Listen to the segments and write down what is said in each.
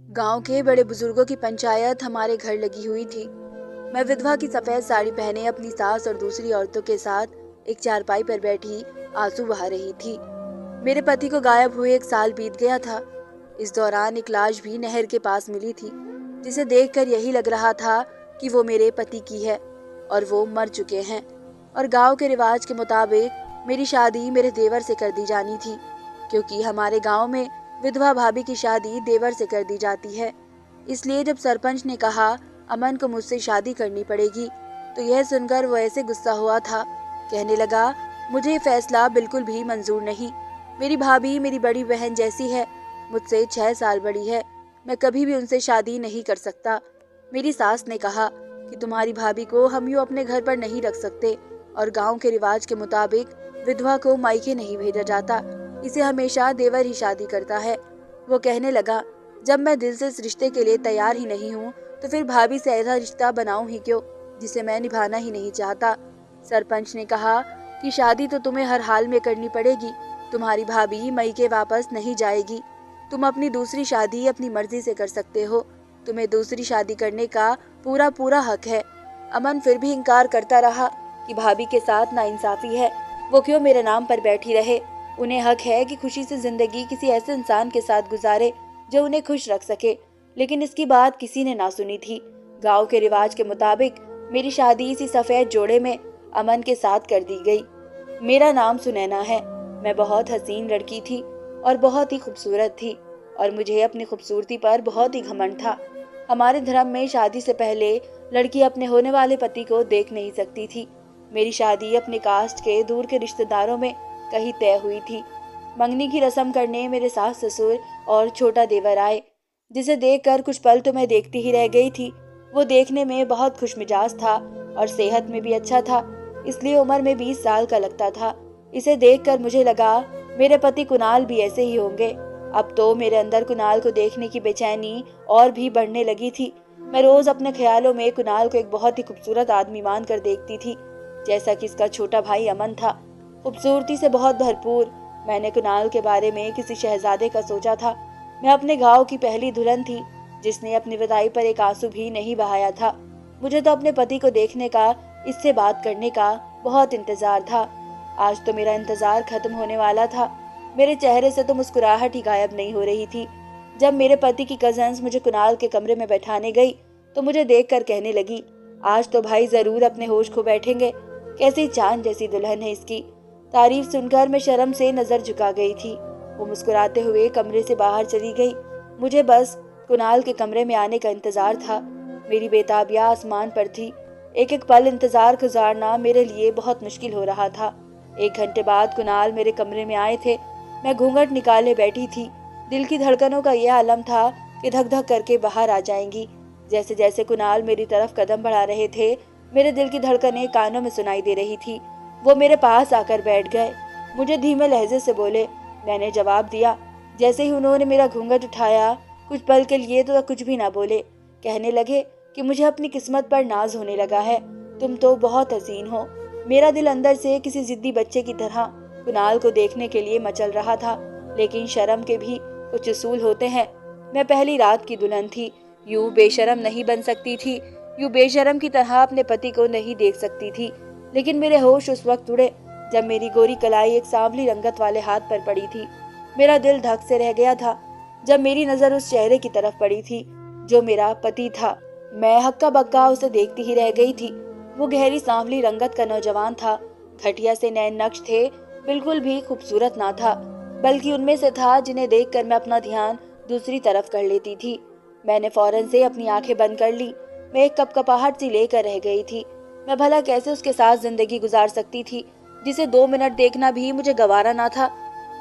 गांव के बड़े बुजुर्गों की पंचायत हमारे घर लगी हुई थी। मैं विधवा की सफेद साड़ी पहने अपनी सास और दूसरी औरतों के साथ एक चारपाई पर बैठी आंसू बहा रही थी। मेरे पति को गायब हुए 1 साल बीत गया था। इस दौरान एक लाश भी नहर के पास मिली थी, जिसे देखकर यही लग रहा था कि वो मेरे पति की है और वो मर चुके हैं। और गांव के रिवाज के मुताबिक मेरी शादी मेरे देवर से कर दी जानी थी, क्योंकि हमारे गांव में विधवा भाभी की शादी देवर से कर दी जाती है। इसलिए जब सरपंच ने कहा अमन को मुझसे शादी करनी पड़ेगी, तो यह सुनकर वो ऐसे गुस्सा हुआ था। कहने लगा, मुझे ये फैसला बिल्कुल भी मंजूर नहीं। मेरी भाभी मेरी बड़ी बहन जैसी है, मुझसे 6 साल बड़ी है। मैं कभी भी उनसे शादी नहीं कर सकता। मेरी सास ने कहा कि तुम्हारी भाभी को हम यूँ अपने घर पर नहीं रख सकते, और गांव के रिवाज के मुताबिक विधवा को मायके नहीं भेजा जाता, इसे हमेशा देवर ही शादी करता है। वो कहने लगा, जब मैं दिल से इस रिश्ते के लिए तैयार ही नहीं हूँ, तो फिर भाभी से ऐसा रिश्ता बनाऊं ही क्यों, जिसे मैं निभाना ही नहीं चाहता। सरपंच ने कहा कि शादी तो तुम्हें हर हाल में करनी पड़ेगी। तुम्हारी भाभी मायके वापस नहीं जाएगी। तुम अपनी दूसरी शादी अपनी मर्जी से कर सकते हो। तुम्हें दूसरी शादी करने का पूरा पूरा हक है। अमन फिर भी इनकार करता रहा कि भाभी के साथ नाइंसाफी है, वो क्यों मेरे नाम पर बैठी रहे। उन्हें हक है कि खुशी से जिंदगी किसी ऐसे इंसान के साथ गुजारे जो उन्हें खुश रख सके। लेकिन इसकी बात किसी ने ना सुनी थी। गांव के रिवाज के मुताबिक मेरी शादी इसी सफेद जोड़े में अमन के साथ कर दी गई। मेरा नाम सुनैना है। मैं बहुत हसीन लड़की थी और बहुत ही खूबसूरत थी, और मुझे अपनी खूबसूरती पर बहुत ही घमंड था। हमारे धर्म में शादी से पहले लड़की अपने होने वाले पति को देख नहीं सकती थी। मेरी शादी अपने कास्ट के दूर के रिश्तेदारों में कहीं तय हुई थी। मंगनी की रस्म करने मेरे सास ससुर और छोटा देवर आए, जिसे देखकर कुछ पल तो मैं देखती ही रह गई थी। वो देखने में बहुत खुशमिजाज था और सेहत में भी अच्छा था, इसलिए उम्र में 20 साल का लगता था। इसे देखकर मुझे लगा मेरे पति कुणाल भी ऐसे ही होंगे। अब तो मेरे अंदर कुणाल को देखने की बेचैनी और भी बढ़ने लगी थी। मैं रोज अपने ख्यालों में कुणाल को एक बहुत ही खूबसूरत आदमी मानकर देखती थी, जैसा कि इसका छोटा भाई अमन था, खूबसूरती से बहुत भरपूर। मैंने कुणाल के बारे में किसी शहजादे का सोचा था। मैं अपने गांव की पहली दुल्हन थी जिसने अपनी विदाई पर एक आंसू भी नहीं बहाया था। मुझे तो अपने पति को देखने का, इससे बात करने का बहुत इंतजार था। आज तो मेरा इंतजार खत्म होने वाला था। मेरे चेहरे से तो मुस्कुराहट ही गायब नहीं हो रही थी। जब मेरे पति की कजन्स मुझे कुणाल के कमरे में बैठाने गई, तो मुझे देखकर कहने लगी, आज तो भाई जरूर अपने होश खो बैठेंगे। कैसी चांद जैसी दुल्हन है इसकी। तारीफ सुनकर मैं शर्म से नजर झुका गई थी। वो मुस्कुराते हुए कमरे से बाहर चली गई। मुझे बस कुणाल के कमरे में आने का इंतजार था। मेरी बेताबिया आसमान पर थी। एक एक पल इंतजार गुजारना मेरे लिए बहुत मुश्किल हो रहा था। 1 घंटे बाद कुणाल मेरे कमरे में आए थे। मैं घूंघट निकाले बैठी थी। दिल की धड़कनों का यह आलम था कि धक धक करके बाहर आ जाएंगी। जैसे जैसे कुणाल मेरी तरफ कदम बढ़ा रहे थे, मेरे दिल की धड़कनें कानों में सुनाई दे रही थी। वो मेरे पास आकर बैठ गए। मुझे धीमे लहजे से बोले। मैंने जवाब दिया। जैसे ही उन्होंने मेरा घूंघट उठाया, कुछ पल के लिए तो कुछ भी ना बोले। कहने लगे कि मुझे अपनी किस्मत पर नाज होने लगा है। तुम तो बहुत हसीन हो। मेरा दिल अंदर से किसी जिद्दी बच्चे की तरह कुणाल को देखने के लिए मचल रहा था, लेकिन शर्म के भी कुछ उसूल होते हैं। मैं पहली रात की दुल्हन थी, यूं बेशर्म नहीं बन सकती थी, यूं बेशर्म की तरह अपने पति को नहीं देख सकती थी। लेकिन मेरे होश उस वक्त उड़े जब मेरी गोरी कलाई एक सांवली रंगत वाले हाथ पर पड़ी थी। मेरा दिल धक से रह गया था जब मेरी नजर उस चेहरे की तरफ पड़ी थी जो मेरा पति था। मैं हक्का बक्का उसे देखती ही रह गई थी। वो गहरी सांवली रंगत का नौजवान था। खटिया से नैन नक्श थे, बिल्कुल भी खूबसूरत ना था, बल्कि उनमें से था जिन्हें देखकर मैं अपना ध्यान दूसरी तरफ कर लेती थी। मैंने फौरन से अपनी आंखें बंद कर ली। मैं एक कपकपाहट सी लेकर रह गई थी। मैं भला कैसे उसके साथ जिंदगी गुजार सकती थी जिसे 2 मिनट देखना भी मुझे गवारा ना था।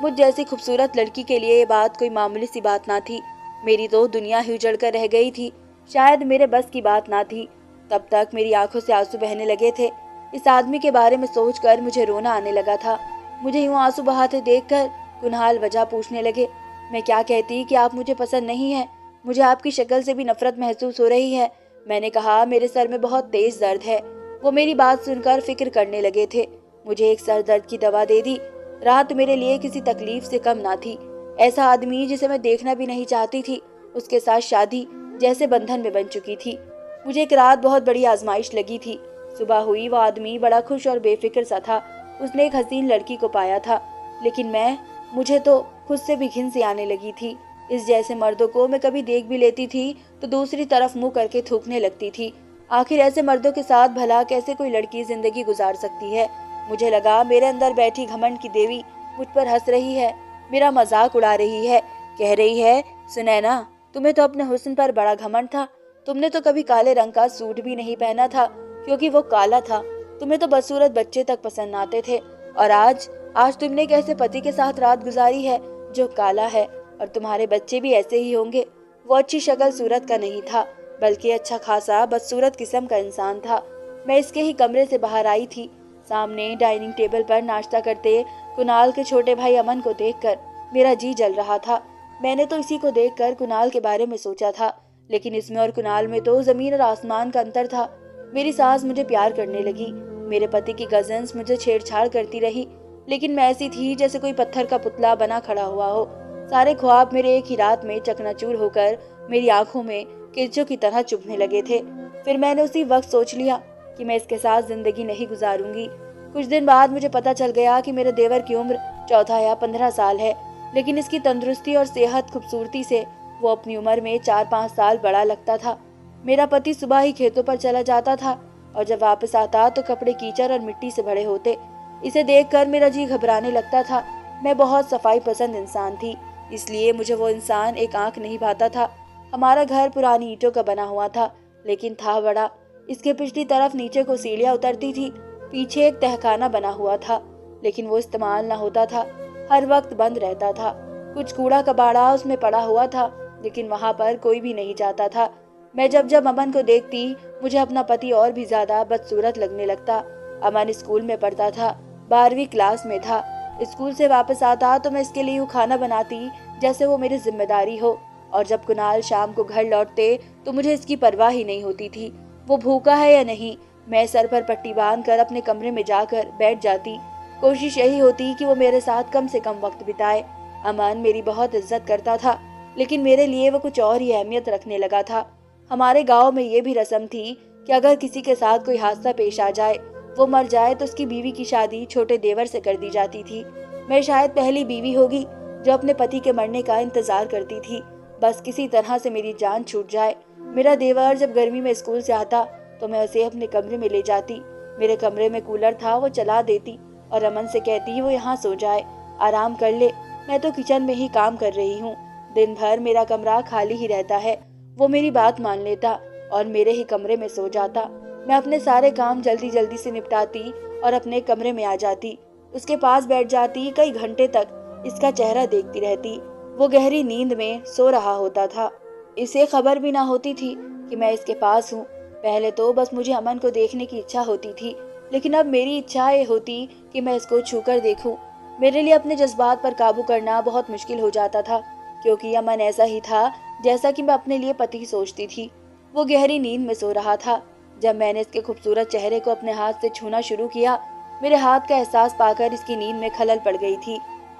मुझ जैसी खूबसूरत लड़की के लिए ये बात कोई मामूली सी बात ना थी। मेरी तो दुनिया ही उजड़ कर रह गई थी। शायद मेरे बस की बात ना थी। तब तक मेरी आंखों से आंसू बहने लगे थे। इस आदमी के बारे में सोचकर मुझे रोना आने लगा था। मुझे यूं आंसू बहाते देखकर कुणाल वजह पूछने लगे। मैं क्या कहती कि आप मुझे पसंद नहीं है, मुझे आपकी शक्ल से भी नफरत महसूस हो रही है। मैंने कहा, मेरे सर में बहुत तेज दर्द है। वो मेरी बात सुनकर फिक्र करने लगे थे। मुझे एक सर दर्द की दवा दे दी। रात मेरे लिए किसी तकलीफ से कम ना थी। ऐसा आदमी जिसे मैं देखना भी नहीं चाहती थी, उसके साथ शादी जैसे बंधन में बन चुकी थी। मुझे एक रात बहुत बड़ी आजमाइश लगी थी। सुबह हुई, वो आदमी बड़ा खुश और बेफिक्र सा था। उसने एक हसीन लड़की को पाया था, लेकिन मुझे तो खुद से भी घिन सी आने लगी थी। इस जैसे मर्दों को मैं कभी देख भी लेती थी तो दूसरी तरफ मुंह करके थूकने लगती थी। आखिर ऐसे मर्दों के साथ भला कैसे कोई लड़की जिंदगी गुजार सकती है। मुझे लगा मेरे अंदर बैठी घमंड की देवी मुझ पर हंस रही है, मेरा मजाक उड़ा रही है, कह रही है, सुनैना, तुम्हें तो अपने हुस्न पर बड़ा घमंड था। तुमने तो कभी काले रंग का सूट भी नहीं पहना था क्योंकि वो काला था। तुम्हें तो बदसूरत बच्चे तक पसंद आते थे, और आज तुमने एक ऐसे पति के साथ रात गुजारी है जो काला है, और तुम्हारे बच्चे भी ऐसे ही होंगे। वो अच्छी शक्ल सूरत का नहीं था, बल्कि अच्छा खासा बदसूरत किस्म का इंसान था। मैं इसके ही कमरे से बाहर आई थी। सामने डाइनिंग टेबल पर नाश्ता करते कुणाल के छोटे भाई अमन को देखकर मेरा जी जल रहा था। मैंने तो इसी को देखकर कुणाल के बारे में सोचा था, लेकिन इसमें और कुणाल में तो जमीन और आसमान का अंतर था। मेरी सास मुझे प्यार करने लगी, मेरे पति की कजन्स मुझे छेड़छाड़ करती रही, लेकिन मैं ऐसी थी जैसे कोई पत्थर का पुतला बना खड़ा हुआ हो। सारे ख्वाब मेरे एक ही रात में चकनाचूर होकर मेरी आंखों में किरचों की तरह चुभने लगे थे। फिर मैंने उसी वक्त सोच लिया कि मैं इसके साथ जिंदगी नहीं गुजारूंगी। कुछ दिन बाद मुझे पता चल गया कि मेरे देवर की उम्र 14 या 15 साल है, लेकिन इसकी तंदुरुस्ती और सेहत खूबसूरती से वो अपनी उम्र में 4-5 साल बड़ा लगता था। मेरा पति सुबह ही खेतों पर चला जाता था, और जब वापस आता तो कपड़े कीचड़ और मिट्टी से भरे होते। इसे देखकर मेरा जी घबराने लगता था। मैं बहुत सफाई पसंद इंसान थी, इसलिए मुझे वो इंसान एक आंख नहीं भाता था। हमारा घर पुरानी ईंटों का बना हुआ था, लेकिन था बड़ा। इसके पिछली तरफ नीचे को सीढ़ियां उतरती थी। पीछे एक तहखाना बना हुआ था, लेकिन वो इस्तेमाल न होता था, हर वक्त बंद रहता था। कुछ कूड़ा कबाड़ा उसमें पड़ा हुआ था, लेकिन वहां पर कोई भी नहीं जाता था। मैं जब अमन को देखती, मुझे अपना पति और भी ज्यादा बदसूरत लगने लगता। अमन स्कूल में पढ़ता था, 12वीं क्लास में था। स्कूल से वापस आता तो मैं इसके लिए खाना बनाती जैसे वो मेरी जिम्मेदारी हो, और जब कुणाल शाम को घर लौटते तो मुझे इसकी परवाह ही नहीं होती थी, वो भूखा है या नहीं। मैं सर पर पट्टी बांधकर अपने कमरे में जाकर बैठ जाती। कोशिश यही होती कि वो मेरे साथ कम से कम वक्त बिताए। अमन मेरी बहुत इज्जत करता था, लेकिन मेरे लिए वो कुछ और ही अहमियत रखने लगा था। हमारे गांव में ये भी रस्म थी कि अगर किसी के साथ कोई हादसा पेश आ जाए, वो मर जाए, तो उसकी बीवी की शादी छोटे देवर से कर दी जाती थी। मैं शायद पहली बीवी होगी जो अपने पति के मरने का इंतजार करती थी, बस किसी तरह से मेरी जान छूट जाए। मेरा देवर जब गर्मी में स्कूल से आता तो मैं उसे अपने कमरे में ले जाती। मेरे कमरे में कूलर था, वो चला देती और अमन से कहती वो यहाँ सो जाए, आराम कर ले, मैं तो किचन में ही काम कर रही हूँ। दिन भर मेरा कमरा खाली ही रहता है। वो मेरी बात मान लेता और मेरे ही कमरे में सो जाता। मैं अपने सारे काम जल्दी जल्दी से निपटाती और अपने कमरे में आ जाती। उसके पास बैठ जाती, कई घंटे तक इसका चेहरा देखती रहती। वो गहरी नींद में सो रहा होता था। इसे खबर भी ना होती थी कि मैं इसके पास हूँ। पहले तो बस मुझे अमन को देखने की इच्छा होती थी, लेकिन अब मेरी इच्छा ये होती कि मैं इसको छूकर देखूं। मेरे लिए अपने जज्बात पर काबू करना बहुत मुश्किल हो जाता था, क्योंकि अमन ऐसा ही था जैसा कि मैं अपने लिए पति सोचती थी। वो गहरी नींद में सो रहा था। जब मैंने इसके खूबसूरत चेहरे को अपने हाथ से छूना शुरू किया, मेरे हाथ का एहसास पाकर इसकी नींद में खलल पड़ गई थी।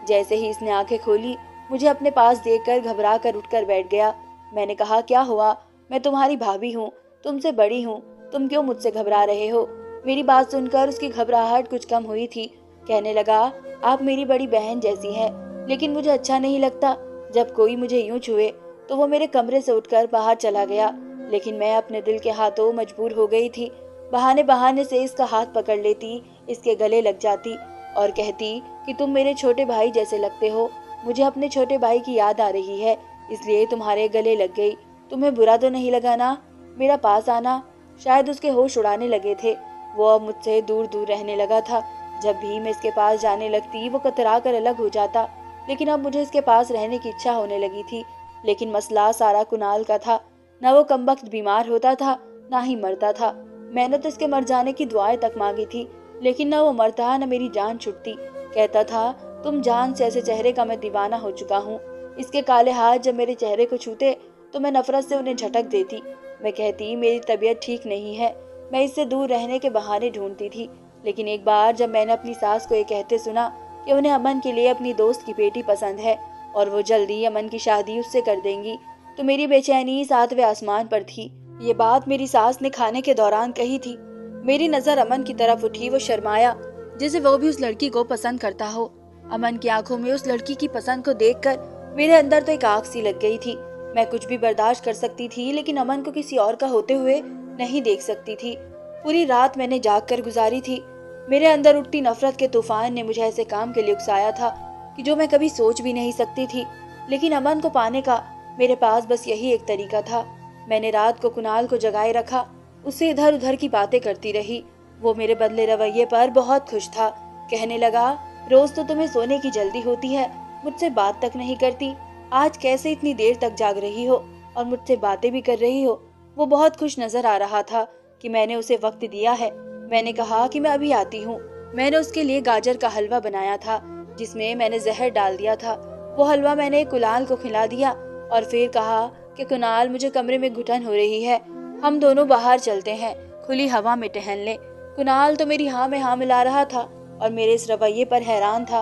जैसे ही इसने आंखें खोली, मुझे अपने पास देखकर घबरा कर उठकर बैठ गया। मैंने कहा, क्या हुआ? मैं तुम्हारी भाभी हूँ, तुमसे बड़ी हूँ, तुम क्यों मुझसे घबरा रहे हो? मेरी बात सुनकर उसकी घबराहट कुछ कम हुई थी। कहने लगा, आप मेरी बड़ी बहन जैसी हैं, लेकिन मुझे अच्छा नहीं लगता जब कोई मुझे यूं छुए। तो वो मेरे कमरे से उठकर बाहर चला गया, लेकिन मैं अपने दिल के हाथों मजबूर हो गई थी। बहाने बहाने से इसका हाथ पकड़ लेती, इसके गले लग जाती और कहती कि तुम मेरे छोटे भाई जैसे लगते हो। मुझे अपने छोटे भाई की याद आ रही है, इसलिए तुम्हारे गले लग गई। तुम्हें बुरा तो नहीं लगा ना मेरा पास आना? शायद उसके होश उड़ाने लगे थे। वो अब मुझसे दूर दूर रहने लगा था। जब भी मैं इसके पास जाने लगती, वो कतरा कर अलग हो जाता। लेकिन अब मुझे इसके पास रहने की इच्छा होने लगी थी। लेकिन मसला सारा कुणाल का था। न वो कमबख्त बीमार होता था, ना ही मरता था। मैंने तो इसके मर जाने की दुआएं तक मांगी थी, लेकिन न वो मरता न मेरी जान छुटती। कहता था, तुम जान से ऐसे चेहरे का मैं दीवाना हो चुका हूँ। इसके काले हाथ जब मेरे चेहरे को छूते तो मैं नफरत से उन्हें झटक देती। मैं कहती, मेरी तबीयत ठीक नहीं है। मैं इससे दूर रहने के बहाने ढूंढती थी। लेकिन एक बार जब मैंने अपनी सास को ये कहते सुना कि उन्हें अमन के लिए अपनी दोस्त की बेटी पसंद है और वो जल्दी अमन की शादी उससे कर देंगी, तो मेरी बेचैनी 7वें आसमान पर थी। ये बात मेरी सास ने खाने के दौरान कही थी। मेरी नजर अमन की तरफ उठी। वो शर्माया जैसे वो भी उस लड़की को पसंद करता हो। अमन की आंखों में उस लड़की की पसंद को देखकर मेरे अंदर तो एक आग सी लग गई थी। मैं कुछ भी बर्दाश्त कर सकती थी, लेकिन अमन को किसी और का होते हुए नहीं देख सकती थी। पूरी रात मैंने जाग कर गुजारी थी। मेरे अंदर उठती नफरत के तूफान ने मुझे ऐसे काम के लिए उकसाया था कि जो मैं कभी सोच भी नहीं सकती थी। लेकिन अमन को पाने का मेरे पास बस यही एक तरीका था। मैंने रात को कुणाल को जगाए रखा, उससे इधर उधर की बातें करती रही। वो मेरे बदले रवैये पर बहुत खुश था। कहने लगा, रोज तो तुम्हें सोने की जल्दी होती है, मुझसे बात तक नहीं करती, आज कैसे इतनी देर तक जाग रही हो और मुझसे बातें भी कर रही हो। वो बहुत खुश नजर आ रहा था कि मैंने उसे वक्त दिया है। मैंने कहा कि मैं अभी आती हूँ। मैंने उसके लिए गाजर का हलवा बनाया था जिसमें मैंने जहर डाल दिया था। वो हलवा मैंने कुणाल को खिला दिया और फिर कहा कि कुणाल, मुझे कमरे में घुटन हो रही है, हम दोनों बाहर चलते हैं, खुली हवा में टहल लें। कुणाल तो मेरी हाँ में हाँ मिला रहा था और मेरे इस रवैये पर हैरान था।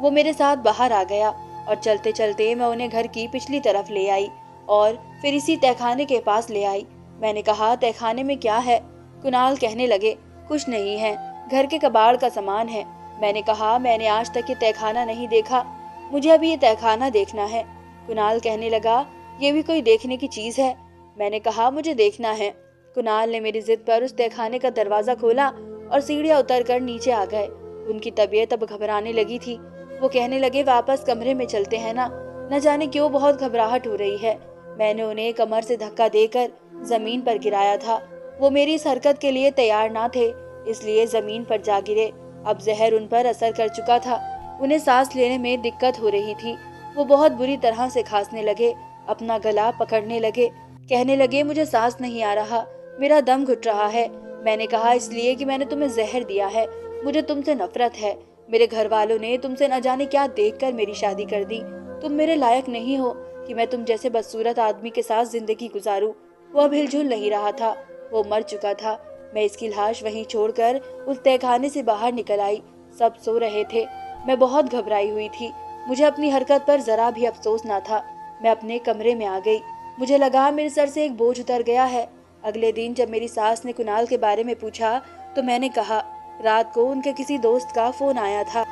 वो मेरे साथ बाहर आ गया और चलते चलते मैं उन्हें घर की पिछली तरफ ले आई और फिर इसी तहखाने के पास ले आई। मैंने कहा, तहखाने में क्या है? कुणाल कहने लगे, कुछ नहीं है, घर के कबाड़ का सामान है। मैंने कहा, मैंने आज तक ये तहखाना नहीं देखा, मुझे अभी ये तहखाना देखना है। कुणाल कहने लगा, ये भी कोई देखने की चीज है? मैंने कहा, मुझे देखना है। कुणाल ने मेरी जिद पर उस तहखाने का दरवाजा खोला और सीढ़ियां उतरकर नीचे आ गए। उनकी तबीयत अब घबराने लगी थी। वो कहने लगे, वापस कमरे में चलते हैं ना, न जाने क्यों बहुत घबराहट हो रही है। मैंने उन्हें कमर से धक्का देकर जमीन पर गिराया था। वो मेरी इस हरकत के लिए तैयार ना थे, इसलिए जमीन पर जा गिरे। अब जहर उन पर असर कर चुका था, उन्हें सांस लेने में दिक्कत हो रही थी। वो बहुत बुरी तरह से खांसने लगे, अपना गला पकड़ने लगे, कहने लगे, मुझे सांस नहीं आ रहा, मेरा दम घुट रहा है। मैंने कहा, इसलिए कि मैंने तुम्हें जहर दिया है, मुझे तुमसे नफरत है। मेरे घर वालों ने तुमसे न जाने क्या देखकर मेरी शादी कर दी। तुम मेरे लायक नहीं हो कि मैं तुम जैसे बदसूरत आदमी के साथ जिंदगी गुजारूं। वो अब हिलजुल नहीं रहा था, वो मर चुका था। मैं इसकी लाश वहीं छोड़कर उस तहखाने से बाहर निकल आई। सब सो रहे थे। मैं बहुत घबराई हुई थी। मुझे अपनी हरकत पर जरा भी अफसोस ना था। मैं अपने कमरे में आ गई। मुझे लगा मेरे सर से एक बोझ उतर गया है। अगले दिन जब मेरी सास ने कुणाल के बारे में पूछा तो मैंने कहा, रात को उनके किसी दोस्त का फोन आया था।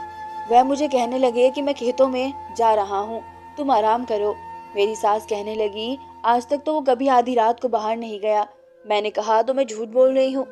वह मुझे कहने लगे कि मैं खेतों में जा रहा हूँ, तुम आराम करो। मेरी सास कहने लगी, आज तक तो वो कभी आधी रात को बाहर नहीं गया। मैंने कहा, तो मैं झूठ बोल रही हूँ।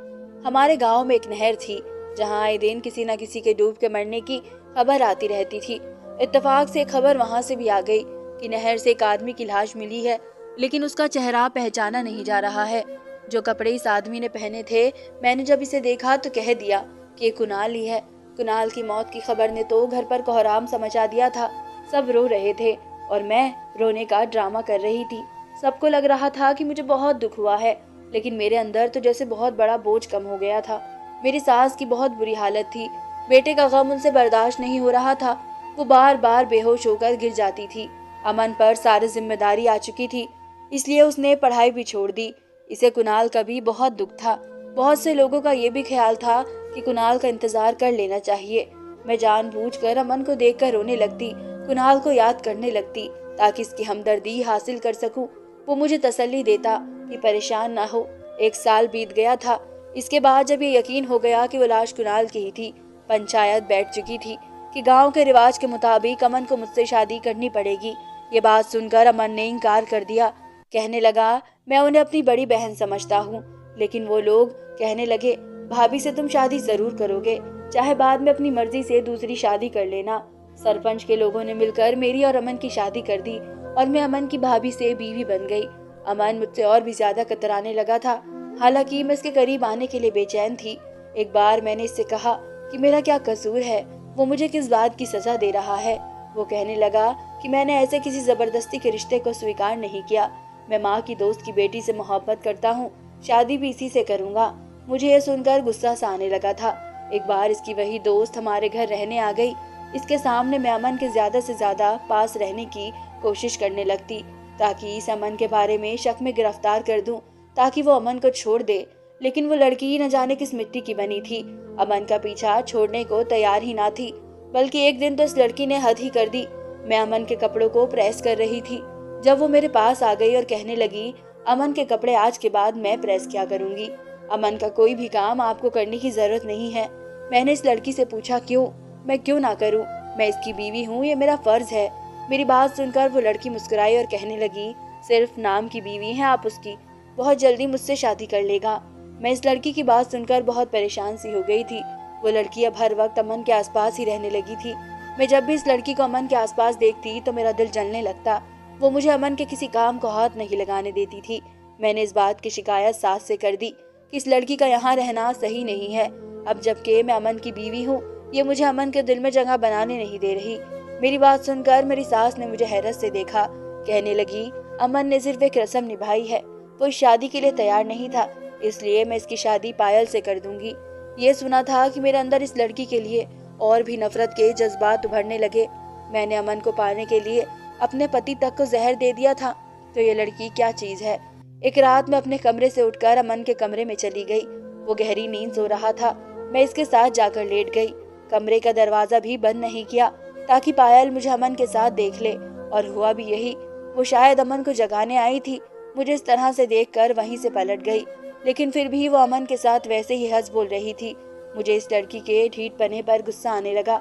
हमारे गांव में एक नहर थी जहाँ आए दिन किसी न किसी के डूब के मरने की खबर आती रहती थी। इत्तेफाक से खबर वहां से भी आ गई कि नहर से एक आदमी की लाश मिली है, लेकिन उसका चेहरा पहचाना नहीं जा रहा है। जो कपड़े इस आदमी ने पहने थे, मैंने जब इसे देखा तो कह दिया कि ये कुणाल ही है। कुणाल की मौत की खबर ने तो घर पर कोहराम सा मचा दिया था। सब रो रहे थे और मैं रोने का ड्रामा कर रही थी। सबको लग रहा था कि मुझे बहुत दुख हुआ है, लेकिन मेरे अंदर तो जैसे बहुत बड़ा बोझ कम हो गया था। मेरी सास की बहुत बुरी हालत थी। बेटे का गम उनसे बर्दाश्त नहीं हो रहा था। वो बार बार बेहोश होकर गिर जाती थी। अमन पर सारी जिम्मेदारी आ चुकी थी, इसलिए उसने पढ़ाई भी छोड़ दी। इसे कुणाल का भी बहुत दुख था। बहुत से लोगों का ये भी ख्याल था कि कुणाल का इंतजार कर लेना चाहिए। मैं जानबूझकर अमन को देखकर रोने लगती, कुणाल को याद करने लगती ताकि इसकी हमदर्दी हासिल कर सकूं। वो मुझे तसल्ली देता कि परेशान ना हो। 1 साल बीत गया था। इसके बाद जब ये यकीन हो गया कि वो लाश कुणाल की ही थी, पंचायत बैठ चुकी थी कि गांव के रिवाज के मुताबिक अमन को मुझसे शादी करनी पड़ेगी। ये बात सुनकर अमन ने इनकार कर दिया। कहने लगा, मैं उन्हें अपनी बड़ी बहन समझता हूँ। लेकिन वो लोग कहने लगे, भाभी से तुम शादी जरूर करोगे, चाहे बाद में अपनी मर्जी से दूसरी शादी कर लेना। सरपंच के लोगों ने मिलकर मेरी और अमन की शादी कर दी और मैं अमन की भाभी से बीवी बन गई। अमन मुझसे और भी ज्यादा कतराने लगा था। हालांकि मैं इसके करीब आने के लिए बेचैन थी। एक बार मैंने इससे कहा कि मेरा क्या कसूर है, वो मुझे किस बात की सजा दे रहा है। वो कहने लगा कि मैंने ऐसे किसी जबरदस्ती के रिश्ते को स्वीकार नहीं किया। मैं माँ की दोस्त की बेटी से मोहब्बत करता हूँ, शादी भी इसी से करूँगा। मुझे यह सुनकर गुस्सा सा आने लगा था। एक बार इसकी वही दोस्त हमारे घर रहने आ गई। इसके सामने मैं अमन के ज्यादा से ज्यादा पास रहने की कोशिश करने लगती ताकि इस अमन के बारे में शक में गिरफ्तार कर दूं, ताकि वो अमन को छोड़ दे। लेकिन वो लड़की न जाने किस मिट्टी की बनी थी, अमन का पीछा छोड़ने को तैयार ही ना थी। बल्कि एक दिन तो इस लड़की ने हद ही कर दी। मैं अमन के कपड़ों को प्रेस कर रही थी। जब वो मेरे पास आ गई और कहने लगी, अमन के कपड़े आज के बाद मैं प्रेस किया करूंगी, अमन का कोई भी काम आपको करने की जरूरत नहीं है। मैंने इस लड़की से पूछा, क्यों? मैं क्यों ना करूं? मैं इसकी बीवी हूँ, ये मेरा फर्ज है। मेरी बात सुनकर वो लड़की मुस्कुराई और कहने लगी, सिर्फ नाम की बीवी है आप उसकी, बहुत जल्दी मुझसे शादी कर लेगा। मैं इस लड़की की बात सुनकर बहुत परेशान सी हो गई थी। वो लड़की अब हर वक्त अमन के आसपास ही रहने लगी थी। मैं जब भी इस लड़की को अमन के आसपास देखती तो मेरा दिल जलने लगता। वो मुझे अमन के किसी काम को हाथ नहीं लगाने देती थी। मैंने इस बात की शिकायत सास से कर दी कि इस लड़की का यहाँ रहना सही नहीं है। अब जबकि मैं अमन की बीवी हूँ, ये मुझे अमन के दिल में जगह बनाने नहीं दे रही। मेरी बात सुनकर मेरी सास ने मुझे हैरत से देखा। कहने लगी, अमन ने सिर्फ एक रस्म निभाई है, वो इस शादी के लिए तैयार नहीं था, इसलिए मैं इसकी शादी पायल से कर दूंगी। ये सुना था कि मेरे अंदर इस लड़की के लिए और भी नफरत के जज्बात उभरने लगे। मैंने अमन को पाने के लिए अपने पति तक को जहर दे दिया था, तो ये लड़की क्या चीज है। एक रात मैं अपने कमरे से उठकर अमन के कमरे में चली गई। वो गहरी नींद सो रहा था। मैं इसके साथ जाकर लेट गई। कमरे का दरवाजा भी बंद नहीं किया ताकि पायल मुझे अमन के साथ देख ले, और हुआ भी यही। वो शायद अमन को जगाने आई थी। मुझे इस तरह से देखकर वहीं से पलट गई, लेकिन फिर भी वो अमन के साथ वैसे ही हंस बोल रही थी। मुझे इस लड़की के ढीठपने पर गुस्सा आने लगा।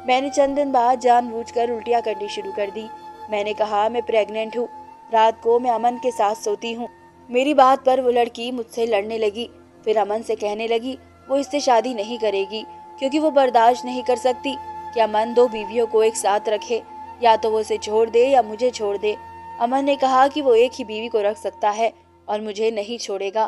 मैंने चंद दिन बाद जानबूझकर उल्टियां करनी शुरू कर दी। मैंने कहा, मैं प्रेग्नेंट हूँ, रात को मैं अमन के साथ सोती हूँ। मेरी बात पर वो लड़की मुझसे लड़ने लगी। फिर अमन से कहने लगी वो इससे शादी नहीं करेगी क्योंकि वो बर्दाश्त नहीं कर सकती कि अमन दो बीवियों को एक साथ रखे, या तो वो उसे छोड़ दे या मुझे छोड़ दे। अमन ने कहा कि वो एक ही बीवी को रख सकता है और मुझे नहीं छोड़ेगा।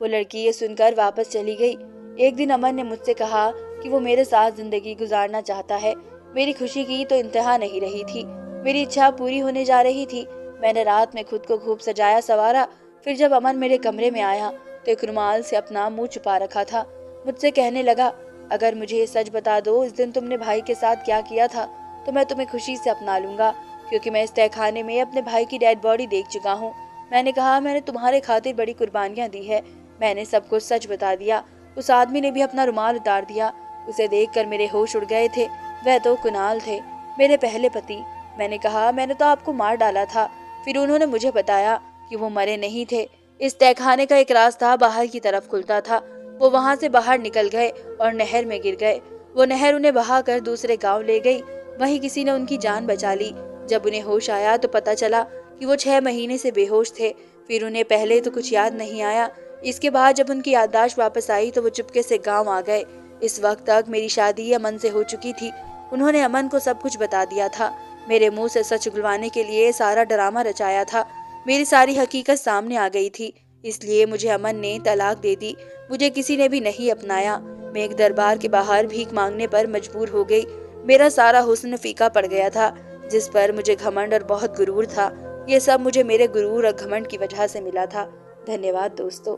वो लड़की ये सुनकर वापस चली गई। एक दिन अमन ने मुझसे कहा कि वो मेरे साथ जिंदगी गुजारना चाहता है। मेरी खुशी की तो इंतहा नहीं रही थी। मेरी इच्छा पूरी होने जा रही थी। मैंने रात में खुद को खूब सजाया संवारा। फिर जब अमन मेरे कमरे में आया तो एक रुमाल से अपना मुंह छुपा रखा था। मुझसे कहने लगा, अगर मुझे ये सच बता दो इस दिन तुमने भाई के साथ क्या किया था, तो मैं तुम्हें खुशी से अपना लूंगा, क्योंकि मैं इस तहखाने में अपने भाई की डेड बॉडी देख चुका हूँ। मैंने कहा, मैंने तुम्हारे खातिर बड़ी कुर्बानियां दी है। मैंने सब कुछ सच बता दिया। उस आदमी ने भी अपना रुमाल उतार दिया। उसे देखकर मेरे होश उड़ गए थे। वह तो कुणाल थे, मेरे पहले पति। मैंने कहा, मैंने तो आपको मार डाला था। फिर उन्होंने मुझे बताया कि वो मरे नहीं थे। इस तहखाने का एक रास्ता बाहर की तरफ खुलता था। वो वहां से बाहर निकल गए और नहर में गिर गए। वो नहर उन्हें बहाकर दूसरे गांव ले गई। वहीं किसी ने उनकी जान बचा ली। जब उन्हें होश आया तो पता चला कि वो 6 महीने से बेहोश थे। फिर उन्हें पहले तो कुछ याद नहीं आया। इसके बाद जब उनकी याददाश्त वापस आई तो वो चुपके से गाँव आ गए। इस वक्त तक मेरी शादी अमन से हो चुकी थी। उन्होंने अमन को सब कुछ बता दिया था। मेरे मुंह से सच उगलवाने के लिए सारा ड्रामा रचाया था। मेरी सारी हकीकत सामने आ गई थी। इसलिए मुझे अमन ने तलाक दे दी। मुझे किसी ने भी नहीं अपनाया। मैं एक दरबार के बाहर भीख मांगने पर मजबूर हो गई। मेरा सारा हुस्न फीका पड़ गया था, जिस पर मुझे घमंड और बहुत गुरूर था। ये सब मुझे मेरे गुरूर और घमंड की वजह से मिला था। धन्यवाद दोस्तों।